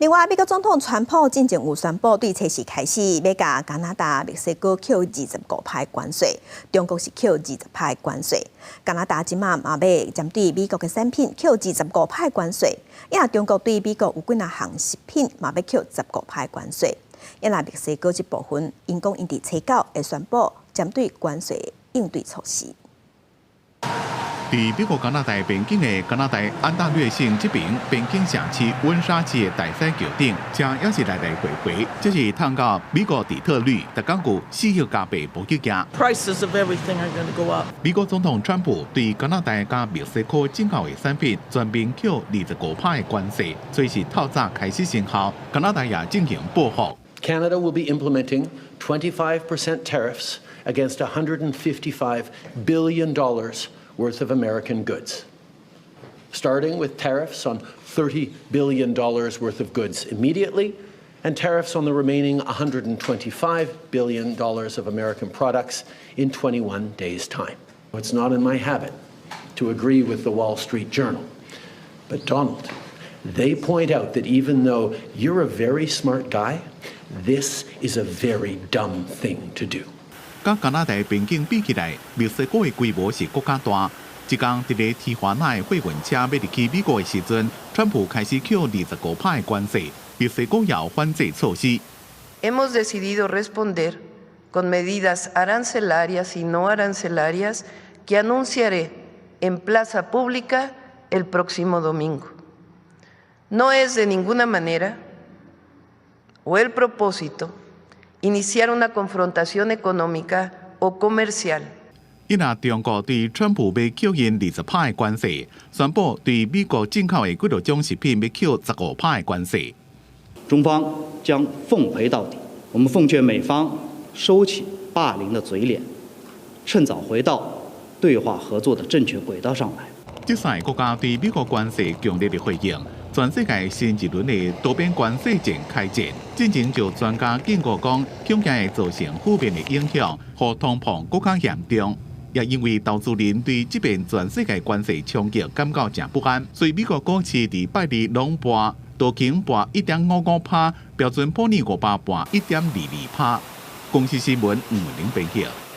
另外，美国总统川普进前有宣布，对初四开始要甲加拿大、墨西哥扣25%关税，中国是扣20%关税。加拿大即马嘛要针对美国嘅产品扣25%关税，因为中国对美国有几若项食品嘛要扣15%关税。因为墨西哥这部分，因讲因伫初9会宣布针对关税应对措施。 在美国加拿大边境的加拿大安大略省这边边境城市温莎市的大西桥顶，正也是来回，这是探到美国底特律，特港有4亿加倍补给价。Prices of everything are going to go up. 美国总统川普对加拿大加墨西哥进口的产品全面扣25%的关税，随时透早开始生效。加拿大也进行报复。 Canada will be implementing 25% tariffs against $155 billion worth of American goods, starting with tariffs on $30 billion worth of goods immediately, and tariffs on the remaining $125 billion of American products in 21 days' time. It's not in my habit to agree with the Wall Street Journal, but Donald, they point out that even though you're a very smart guy, this is a very dumb thing to do. 甲加拿大边境比起来，墨西哥的规模是更加大。一天伫个提华纳的货运车要入去美国的时阵，川普开始扣25%的关税，墨西哥也有反制措施。Hemos decidido responder con medidas arancelarias y no arancelarias que anunciaré en plaza pública el próximo domingo. No es de ninguna manera o el propósito iniciar una confrontación económica o comercial. 因若中国对川普要扣因20%的关税，宣布对美国进口的几多种食品要扣15%的关税。中方将奉陪到底。我们奉劝美方收起霸凌的嘴脸，趁早回到对话合作的正确轨道上来。这3个国家对美国关税强烈的回应。 全世界新一轮的多边关税战开战，进前就专家警告讲，恐惊会造成负面的影响，和通膨更加严重。也因为投资人对这边全世界关税冲击感到真不安，所以美国股市伫拜二拢盘，道琼盘1.55%，标准普尔500盘1.22%。公司新闻吴文玲编辑。